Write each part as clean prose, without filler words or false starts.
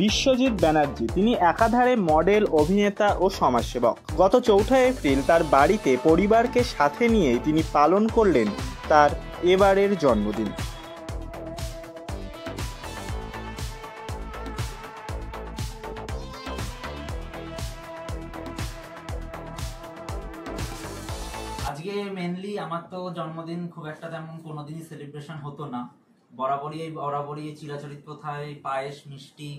বিশ্বজিৎ ব্যানার্জি। তিনি একাধারে মডেল, অভিনেতা ও সমাজসেবক। গত 4 এপ্রিল তার বাড়িতে পরিবারকে সাথে নিয়ে তিনি পালন করলেন তার এবারের জন্মদিন। আজকে মেনলি আমার তো জন্মদিন খুব একটা তেমন কোনোদিনই সেলিব্রেশন হতো না। বরাবরই চিরাচরিত প্রথায় পায়েস, মিষ্টি,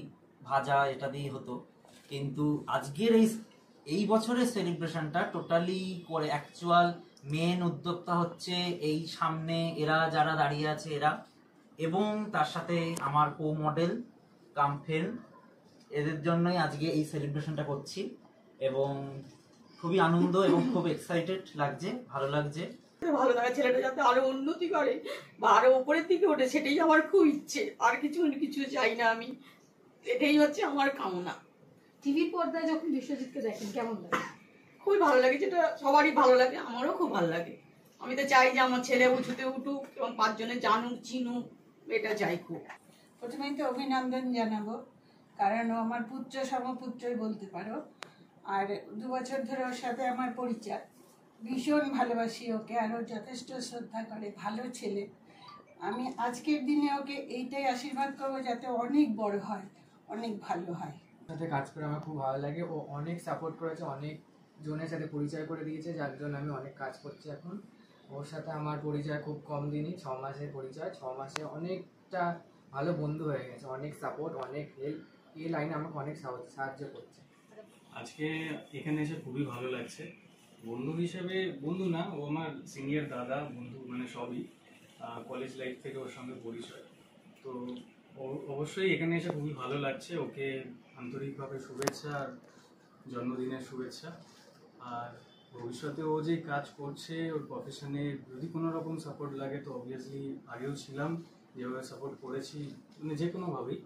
ভাজা এটা দিয়েই হতো। কিন্তু আজকের এই বছরের সেলিব্রেশনটা টোটালি করে অ্যাকচুয়াল মেন উদ্যোক্তা হচ্ছে এই সামনে এরা যারা দাঁড়িয়ে আছে এরা, এবং তার সাথে আমার কো মডেল কাম ফ্রেন্ড, এদের জন্যই আজকে এই সেলিব্রেশনটা করছি এবং খুবই আনন্দ এবং খুব এক্সাইটেড লাগছে, ভালো লাগছে। ভালো লাগে ছেলেটা যাতে আরো উন্নতি করে বা আরো উপরের দিকে ওঠে, সেটাই আমার খুব ইচ্ছে। আর কিছু চাই না আমি, এটাই হচ্ছে আমার কামনা। টিভির পর্দায় যখন বিশ্বজিৎকে দেখেন কেমন লাগে? খুবই ভালো লাগে, যেটা সবারই ভালো লাগে, আমারও খুব ভালো লাগে। আমি তো চাই যে আমার ছেলে উঁচুতে উঠুক এবং 5 জনে জানুক, চিনুক, এটা চাই খুব। প্রথমেই তো অভিনন্দন জানাবো, কারণ ও আমার পুত্র সমপুত্রই বলতে পারো। আর 2 বছর ধরে ওর সাথে আমার পরিচয়, ভীষণ ভালোবাসি ওকে, আরও যথেষ্ট শ্রদ্ধা করে, ভালো ছেলে। আমি আজকের দিনে ওকে এইটাই আশীর্বাদ করবো যাতে অনেক বড় হয়, অনেক ভালো হয়। সাথে কাজ করে আমার খুব ভালো লাগে। ও অনেক সাপোর্ট করেছে, অনেক জনের সাথে পরিচয় করে দিয়েছে, যার জন্য আমি অনেক কাজ করছি এখন। ওর সাথে আমার পরিচয় খুব কম দিনই, 6 মাসের পরিচয়। 6 মাসে অনেকটা ভালো বন্ধু হয়ে গেছে, অনেক সাপোর্ট, অনেক হেল্প, এই লাইনে আমাকে অনেক সাহায্য করছে। আজকে এখানে এসে খুবই ভালো লাগছে। বন্ধু হিসেবে, বন্ধু না, ও আমার সিনিয়র দাদা, বন্ধু মানে সবই। কলেজ লাইফ থেকে ওর সঙ্গে পরিচয়, তো অবশ্যই এখানে এসে খুবই ভালো লাগছে। ওকে আন্তরিকভাবে শুভেচ্ছা আর জন্মদিনের শুভেচ্ছা। আর ভবিষ্যতে ও যে কাজ করছে ওর প্রফেশনে যদি কোনো রকম সাপোর্ট লাগে তো অবভিয়াসলি আগেও ছিলাম, যেভাবে সাপোর্ট করেছি মানে যে কোনোভাবেই,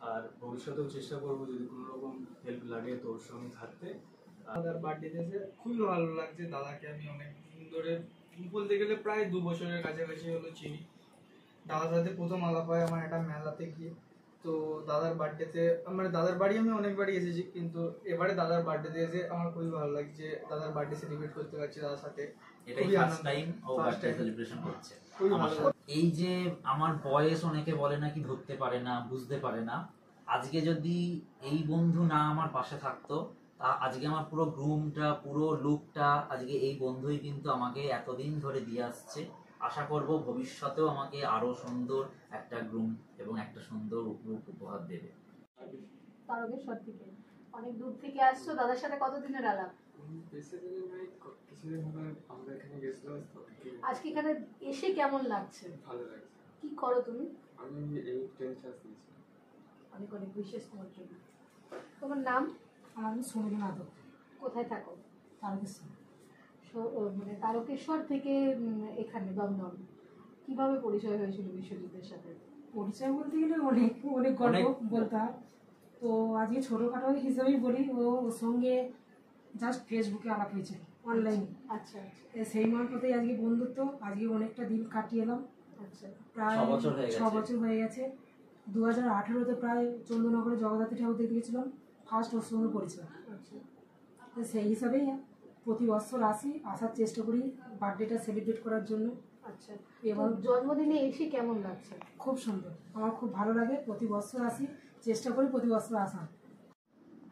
আর ভবিষ্যতেও চেষ্টা করবো যদি কোনো রকম হেল্প লাগে তো ওর সঙ্গে থাকতে। দাদার বার্থডেতে এসে খুবই ভালো লাগছে। দাদাকে আমি অনেক দিন ধরে বলতে গেলে প্রায় 2 বছরের কাছাকাছি হলো চিনি। দাদার সাথে প্রথম আলাপ হয় আমার একটা মেলাতে গিয়ে। তো দাদার বার্থডেতে মানে দাদার বাড়ি আমি অনেকবারই এসেছি, কিন্তু এবারে দাদার বার্থডেতে এসে আমার খুবই ভালো লাগছে। দাদার বার্থডে সেলিব্রেট করতে পারছি দাদার সাথে, এটাই ফার্স্ট টাইম ও বার্থডে সেলিব্রেশন করছে। এই যে আমার বয়স অনেকে বলে নাকি ধরতে পারে না, বুঝতে পারে না, আজকে যদি এই বন্ধু না আমার পাশে থাকতো, তা আজকে আমার পুরো গ্রুমটা, পুরো লুকটা আজকে এই বন্ধুই কিন্তু আমাকে এতদিন ধরে দিয়ে আসছে। আশা করব ভবিষ্যতেও আমাকে আরো সুন্দর একটা গ্রুম এবং একটা সুন্দর রূপ উপহার দেবে। তারকেশ্বর থেকে অনেক দূর থেকে আসছো, দাদার সাথে কতদিনের আলাপ? আজকে এখানে এসে কেমন লাগছে? ভালো লাগছে। কি করো তুমি? আমি এই 10 ক্লাস নিয়েছি। অনেক অনেক বিশেষ তোমার জন্য। তোমার নাম? আমি সুমিত মাধব। কোথায় থাকো? তারকেশ্বর। মানে তারকেশ্বর থেকে এখানে দমদম কিভাবে পরিচয় হয়েছিল বিশ্বজিতের সাথে? পরিচয় বলতে গেলে অনেক অনেক গল্প বলতে হয়, তো আজকে ছোটোখাটো হিসাবেই বলি। ওর সঙ্গে জাস্ট ফেসবুকে আলাপ হয়েছে, অনলাইনে। আচ্ছা, সেই মারফতেই আজকে বন্ধুত্ব। আজকে অনেকটা দিন কাটিয়ে এলাম। আচ্ছা, প্রায় 6 বছর হয়ে গেছে। 2018-তে প্রায় চন্দ্রনগরে জগদ্ধাত্রী ঠাকুর দেখতে গেছিলাম, ফার্স্ট ওর সঙ্গে পরিচয়। আচ্ছা, সেই হিসাবেই প্রতি বছর আসার চেষ্টা করি বার্থডেটা সেলিব্রেট করার জন্য। আচ্ছা, এবার জন্মদিনে এসে কেমন লাগছে? খুব সুন্দর, আমার খুব ভালো লাগে। প্রতি বছর আসি, চেষ্টা করি প্রতি বছর আসার।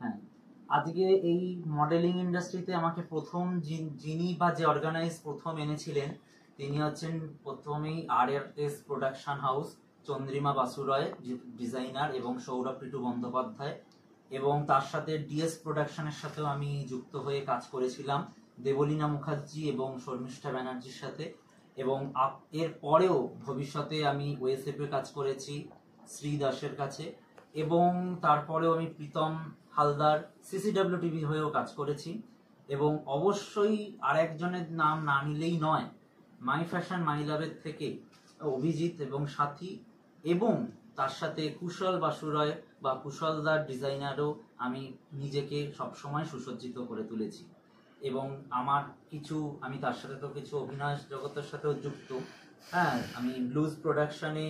হ্যাঁ, আজকে এই মডেলিং ইন্ডাস্ট্রিতে আমাকে প্রথম যিনি বা যে অর্গানাইজ প্রথম এনেছিলেন তিনি হচ্ছেন প্রথমেই RRS production house, Chandrima Basu Roy designer এবং সৌরভ পিটু বন্দ্যোপাধ্যায়, এবং তার সাথে DS প্রোডাকশনের সাথেও আমি যুক্ত হয়ে কাজ করেছিলাম দেবলীনা মুখার্জি এবং শর্মিষ্ঠা ব্যানার্জির সাথে। এবং এর পরেও ভবিষ্যতে আমি ওএসএফে কাজ করেছি শ্রী দাসের কাছে, এবং তারপরেও আমি প্রীতম হালদার CCW হয়েও কাজ করেছি। এবং অবশ্যই আরেকজনের নাম না নিলেই নয়, মাই ফ্যাশন মাই লাভের থেকে অভিজিৎ এবং সাথী, এবং তার সাথে কুশল বাসুরয় বা কুশলদার ডিজাইনারও আমি নিজেকে সবসময় সুসজ্জিত করে তুলেছি। এবং আমি তার সাথে তো কিছু অভিনয় জগতের সাথেও যুক্ত। হ্যাঁ, আমি ব্লুজ প্রোডাকশনে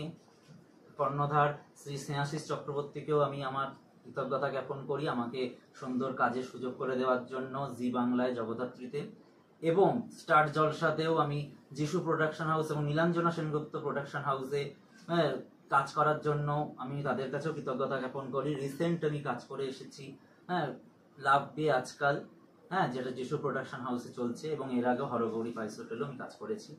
কর্ণধার শ্রী স্নেহাশিস চক্রবর্তীকেও আমি আমার কৃতজ্ঞতা জ্ঞাপন করি আমাকে সুন্দর কাজের সুযোগ করে দেওয়ার জন্য জি বাংলায়, জগদ্ধাত্রীতে, এবং স্টার জলসাতেও আমি যিশু প্রোডাকশন হাউস এবং নীলাঞ্জনা সেনগুপ্ত প্রোডাকশন হাউসে কাজ করার জন্য আমি তাদের কাছেও কৃতজ্ঞতা জ্ঞাপন করি। রিসেন্ট আমি কাজ করে এসেছি লাভ বে আজকাল, যেটা যিশু প্রোডাকশন হাউসে চলছে, এবং এর আগেও হরগৌরী পাইস হোটেলও আমি কাজ করেছি।